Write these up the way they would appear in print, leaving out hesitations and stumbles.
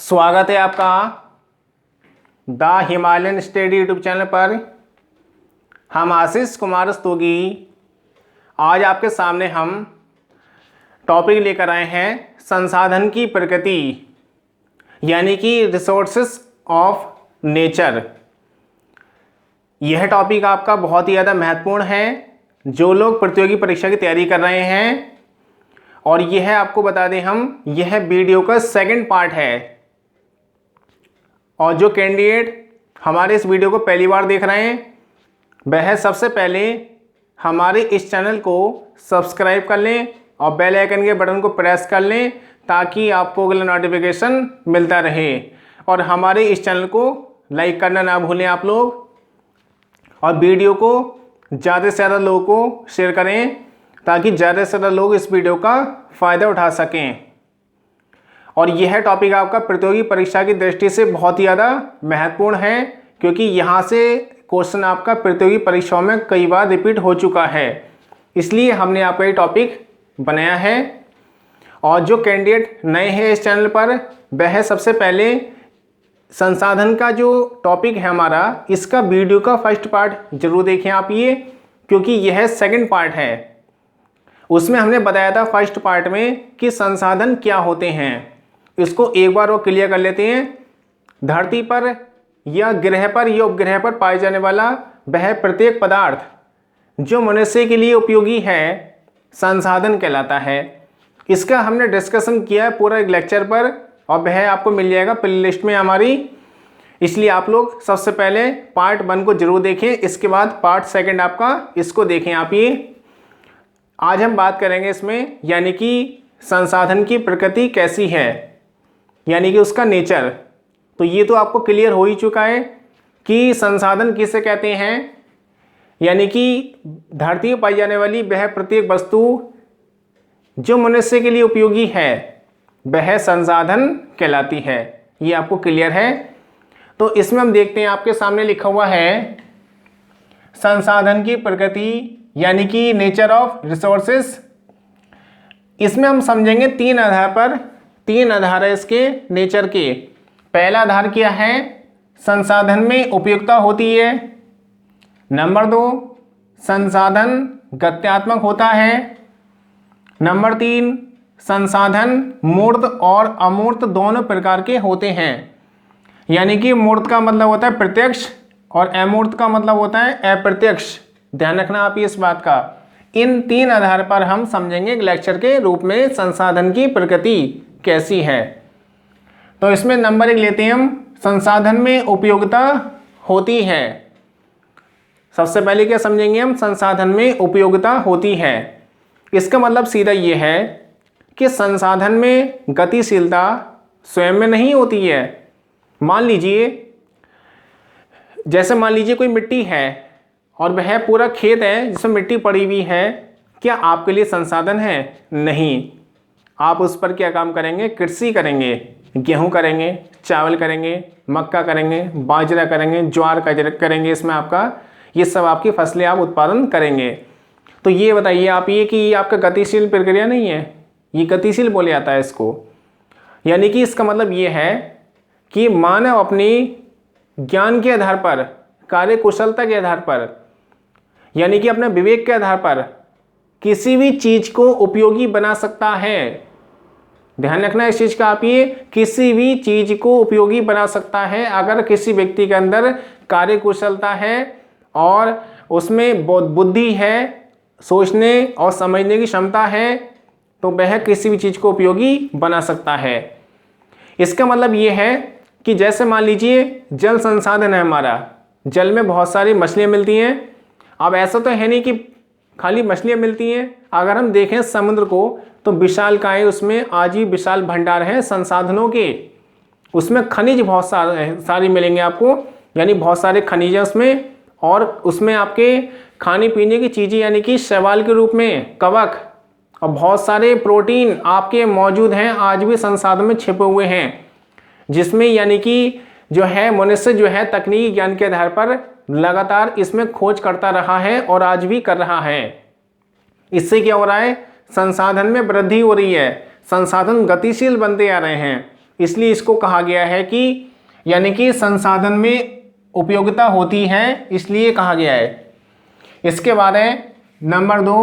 स्वागत है आपका the Himalayan study YouTube channel पर। हम आशीष कुमार रस्तोगी आज आपके सामने हम टॉपिक लेकर आए हैं संसाधन की प्रकृति यानी कि रिसोर्सेस ऑफ नेचर। यह टॉपिक आपका बहुत ही ज़्यादा महत्वपूर्ण है जो लोग प्रतियोगी परीक्षा की तैयारी कर रहे हैं। और यह आपको बता दें हम यह वीडियो का सेकंड पार्ट है। और जो कैंडिडेट हमारे इस वीडियो को पहली बार देख रहे हैं वह सबसे पहले हमारे इस चैनल को सब्सक्राइब कर लें और बेल आइकन के बटन को प्रेस कर लें ताकि आपको अगला नोटिफिकेशन मिलता रहे। और हमारे इस चैनल को लाइक करना ना भूलें आप लोग, और वीडियो को ज़्यादा से ज़्यादा लोगों को शेयर करें ताकि ज़्यादा से ज़्यादा लोग इस वीडियो का फ़ायदा उठा सकें। और यह टॉपिक आपका प्रतियोगी परीक्षा की दृष्टि से बहुत ही ज़्यादा महत्वपूर्ण है क्योंकि यहाँ से क्वेश्चन आपका प्रतियोगी परीक्षाओं में कई बार रिपीट हो चुका है, इसलिए हमने आपका ये टॉपिक बनाया है। और जो कैंडिडेट नए हैं इस चैनल पर वह सबसे पहले संसाधन का जो टॉपिक है हमारा इसका वीडियो का फर्स्ट पार्ट जरूर देखें आप ये, क्योंकि यह सेकंड पार्ट है। उसमें हमने बताया था फर्स्ट पार्ट में कि संसाधन क्या होते हैं। इसको एक बार वो क्लियर कर लेते हैं। धरती पर या ग्रह पर या उपग्रह पर पाए जाने वाला वह प्रत्येक पदार्थ जो मनुष्य के लिए उपयोगी है संसाधन कहलाता है। इसका हमने डिस्कशन किया है पूरा एक लेक्चर पर और वह आपको मिल जाएगा प्लेलिस्ट में हमारी, इसलिए आप लोग सबसे पहले पार्ट 1 को जरूर देखें, इसके बाद पार्ट 2 आपका इसको देखें आप ये। आज हम बात करेंगे इसमें यानी कि संसाधन की प्रकृति कैसी है यानी कि उसका नेचर। तो ये तो आपको क्लियर हो ही चुका है कि संसाधन किसे कहते हैं, यानी कि धरती पर पाई जाने वाली वह प्रत्येक वस्तु जो मनुष्य के लिए उपयोगी है वह संसाधन कहलाती है। ये आपको क्लियर है। तो इसमें हम देखते हैं आपके सामने लिखा हुआ है संसाधन की प्रकृति यानी कि नेचर ऑफ रिसोर्सेस। इसमें हम समझेंगे 3 आधार पर, 3 आधार है इसके नेचर के। पहला आधार क्या है, संसाधन में उपयुक्तता होती है। नंबर 2, संसाधन गत्यात्मक होता है। नंबर 3, संसाधन मूर्त और अमूर्त दोनों प्रकार के होते हैं। यानी कि मूर्त का मतलब होता है प्रत्यक्ष और अमूर्त का मतलब होता है अप्रत्यक्ष। ध्यान रखना आप इस बात का। इन 3 आधार पर हम समझेंगे एक लेक्चर के रूप में संसाधन की प्रकृति कैसी है। तो इसमें नंबर 1 लेते हैं हम, संसाधन में उपयोगिता होती है। सबसे पहले क्या समझेंगे हम, संसाधन में उपयोगिता होती है। इसका मतलब सीधा ये है कि संसाधन में गतिशीलता स्वयं में नहीं होती है। मान लीजिए जैसे मान लीजिए कोई मिट्टी है और वह पूरा खेत है जिसमें मिट्टी पड़ी हुई है, क्या आपके लिए संसाधन है? नहीं। आप उस पर क्या काम करेंगे? कृषि करेंगे, गेहूं करेंगे, चावल करेंगे, मक्का करेंगे, बाजरा करेंगे, ज्वार करेंगे। इसमें आपका ये सब आपकी फसलें आप उत्पादन करेंगे। तो ये बताइए आप ये कि ये आपका गतिशील प्रक्रिया नहीं है, ये गतिशील बोले जाता है इसको। यानी कि इसका मतलब ये है कि मानव अपनी ज्ञान के आधार पर, कार्य कुशलता के आधार पर, यानी कि अपने विवेक के आधार पर किसी भी चीज को उपयोगी बना सकता है। ध्यान रखना इस चीज का आप ये, किसी भी चीज को उपयोगी बना सकता है अगर किसी व्यक्ति के अंदर कार्य कुशलता है और उसमें बुद्धि है, सोचने और समझने की क्षमता है, तो वह किसी भी चीज को उपयोगी बना सकता है। इसका मतलब ये है कि जैसे मान लीजिए जल संसाधन है हमारा, जल में बहुत सारी मछलियां मिलती हैं। अब ऐसा तो है नहीं कि खाली मछलियां मिलती हैं। अगर हम देखें समुद्र को तो विशालकाय, उसमें आज भी विशाल भंडार है संसाधनों के। उसमें खनिज बहुत सारी मिलेंगे आपको, यानी बहुत सारे खनिज है उसमें। और उसमें आपके खाने पीने की चीज़ें यानी कि शैवाल के रूप में कवक और बहुत सारे प्रोटीन आपके मौजूद हैं, आज भी संसाधन में छिपे हुए हैं, जिसमें यानी कि जो है मनुष्य जो है तकनीकी ज्ञान के आधार पर लगातार इसमें खोज करता रहा है और आज भी कर रहा है। इससे क्या हो रहा है, संसाधन में वृद्धि हो रही है, संसाधन गतिशील बनते आ रहे हैं। इसलिए इसको कहा गया है कि यानी कि संसाधन में उपयोगिता होती है, इसलिए कहा गया है। इसके बाद है नंबर 2,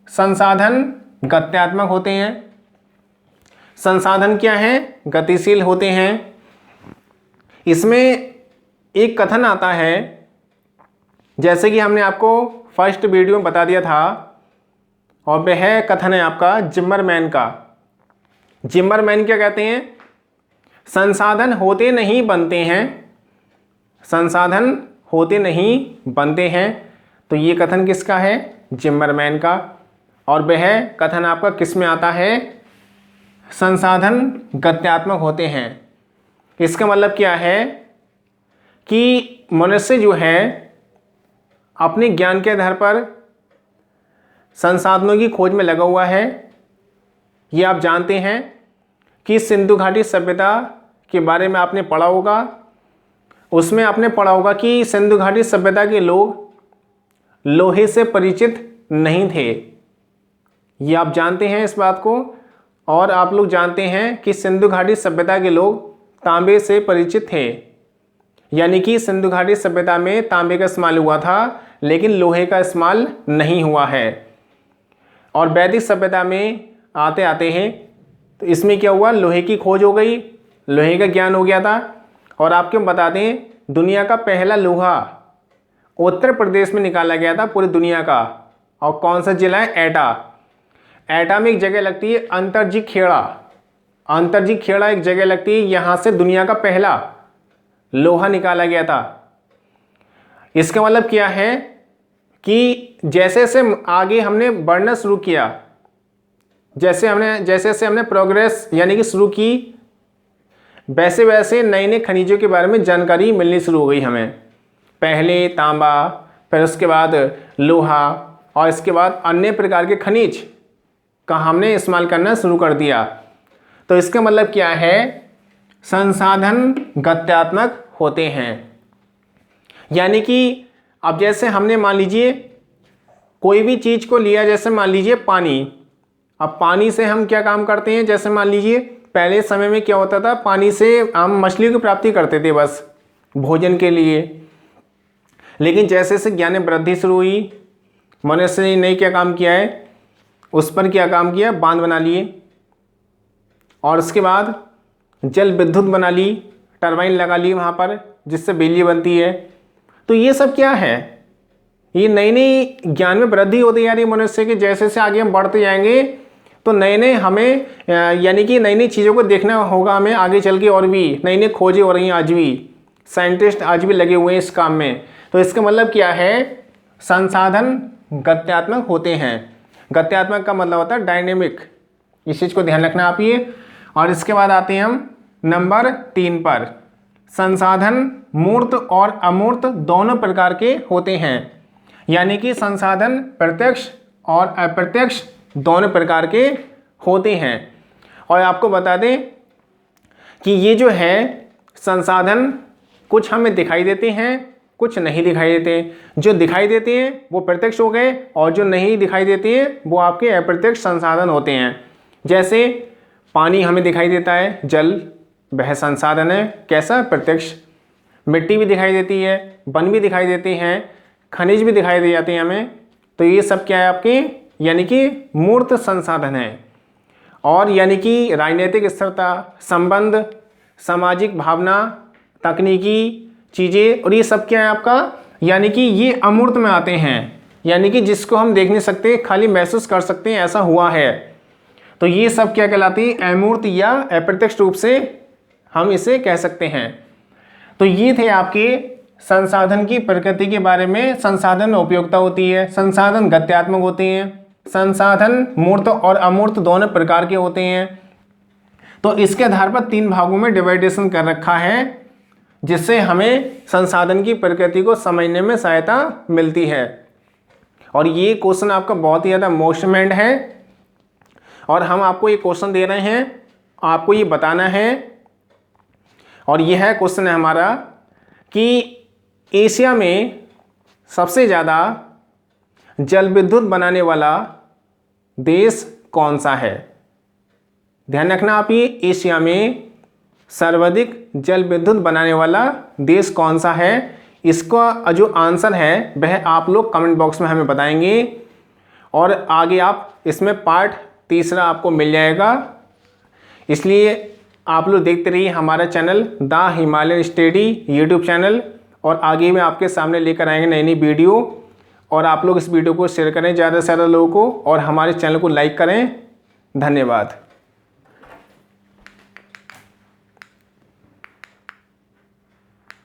संसाधन गत्यात्मक होते हैं। संसाधन क्या है? गतिशील होते हैं। इसमें एक कथन आता है, जैसे कि हमने आपको फर्स्ट वीडियो में बता दिया था, और वह कथन है आपका जिम्मरमैन का। जिम्मरमैन क्या कहते हैं? संसाधन होते नहीं बनते हैं, संसाधन होते नहीं बनते हैं। तो ये कथन किसका है? जिम्मरमैन का। और वह कथन आपका किस में आता है? संसाधन गत्यात्मक होते हैं। इसका मतलब क्या है कि मनुष्य जो है अपने ज्ञान के आधार पर संसाधनों की खोज में लगा हुआ है। ये आप जानते हैं कि सिंधु घाटी सभ्यता के बारे में आपने पढ़ा होगा। उसमें आपने पढ़ा होगा कि सिंधु घाटी सभ्यता के लोग लोहे से परिचित नहीं थे। ये आप जानते हैं इस बात को। और आप लोग जानते हैं कि सिंधु घाटी सभ्यता के लोग तांबे से परिचित थे, यानी कि सिंधु घाटी सभ्यता में तांबे का इस्तेमाल हुआ था, लेकिन लोहे का इस्तेमाल नहीं हुआ है। और वैदिक सभ्यता में आते आते हैं तो इसमें क्या हुआ? लोहे की खोज हो गई, लोहे का ज्ञान हो गया था। और आपको बता दें, दुनिया का पहला लोहा उत्तर प्रदेश में निकाला गया था पूरी दुनिया का। और कौन सा जिला है? एटा। एटा में एक जगह लगती है अंतरजी खेड़ा। अंतरजी खेड़ा एक जगह लगती है, यहाँ से दुनिया का पहला लोहा निकाला गया था। इसका मतलब क्या है कि जैसे जैसे आगे हमने बढ़ना शुरू किया, जैसे जैसे हमने प्रोग्रेस यानी कि शुरू की, वैसे वैसे नए नए खनिजों के बारे में जानकारी मिलनी शुरू हो गई हमें। पहले तांबा, फिर उसके बाद लोहा, और इसके बाद अन्य प्रकार के खनिज का हमने इस्तेमाल करना शुरू कर दिया। तो इसका मतलब क्या है? संसाधन गत्यात्मक होते हैं। यानी कि अब जैसे हमने मान लीजिए कोई भी चीज़ को लिया, जैसे मान लीजिए पानी। अब पानी से हम क्या काम करते हैं? जैसे मान लीजिए पहले समय में क्या होता था, पानी से हम मछली की प्राप्ति करते थे बस भोजन के लिए। लेकिन जैसे जैसे ज्ञान में वृद्धि शुरू हुई, मनुष्य ने नई क्या काम किया है, उस पर क्या काम किया? बांध बना लिए, और उसके बाद जल विद्युत बना ली, टरबाइन लगा ली वहाँ पर, जिससे बिजली बनती है। तो ये सब क्या है? ये नई नई ज्ञान में वृद्धि होती जा रही है मनुष्य के। जैसे जैसे आगे हम बढ़ते जाएंगे तो नए नए हमें यानी कि नई नई चीज़ों को देखना होगा हमें आगे चल के। और भी नई नई खोजें हो रही हैं, आज भी साइंटिस्ट आज भी लगे हुए हैं इस काम में। तो इसका मतलब क्या है? संसाधन गत्यात्मक होते हैं। गत्यात्मक का मतलब होता है डायनेमिक। इस चीज़ को ध्यान रखना आप ये। और इसके बाद आते हैं हम नंबर 3 पर। संसाधन मूर्त और अमूर्त दोनों प्रकार के होते हैं। यानी कि संसाधन प्रत्यक्ष और अप्रत्यक्ष दोनों प्रकार के होते हैं। और आपको बता दें कि ये जो है संसाधन कुछ हमें दिखाई देते हैं, कुछ नहीं दिखाई देते। जो दिखाई देते हैं वो प्रत्यक्ष हो गए, और जो नहीं दिखाई देते हैं वो आपके अप्रत्यक्ष संसाधन होते हैं। जैसे पानी हमें दिखाई देता है, जल वह संसाधन है, कैसा? प्रत्यक्ष। मिट्टी भी दिखाई देती है, वन भी दिखाई देते हैं, खनिज भी दिखाई दे जाते हैं हमें। तो ये सब क्या है आपके? यानी कि मूर्त संसाधन है। और यानी कि राजनीतिक स्थिरता, संबंध, सामाजिक भावना, तकनीकी चीज़ें, और ये सब क्या है आपका? यानी कि ये अमूर्त में आते हैं। यानी कि जिसको हम देख नहीं सकते, खाली महसूस कर सकते हैं ऐसा हुआ है। तो ये सब क्या कहलाती है? अमूर्त या अप्रत्यक्ष रूप से हम इसे कह सकते हैं। तो ये थे आपके संसाधन की प्रकृति के बारे में। संसाधन में उपयोगिता होती है, संसाधन गत्यात्मक होते हैं, संसाधन मूर्त और अमूर्त दोनों प्रकार के होते हैं। तो इसके आधार पर 3 भागों में डिवाइडेशन कर रखा है, जिससे हमें संसाधन की प्रकृति को समझने में सहायता मिलती है। और ये क्वेश्चन आपका बहुत ही ज़्यादा मोस्ट मेंट है। और हम आपको ये क्वेश्चन दे रहे हैं, आपको ये बताना है। और यह है क्वेश्चन है हमारा कि एशिया में सबसे ज़्यादा जल विद्युत बनाने वाला देश कौन सा है? ध्यान रखना आप, ये एशिया में सर्वाधिक जल विद्युत बनाने वाला देश कौन सा है? इसका जो आंसर है वह आप लोग कमेंट बॉक्स में हमें बताएंगे और आगे आप इसमें पार्ट 3 आपको मिल जाएगा। इसलिए आप लोग देखते रहिए हमारा channel the Himalayan study YouTube channel, और आगे में आपके सामने लेकर आएंगे नई नई वीडियो। और आप लोग इस वीडियो को शेयर करें ज़्यादा से ज़्यादा लोगों को और हमारे चैनल को लाइक करें। धन्यवाद।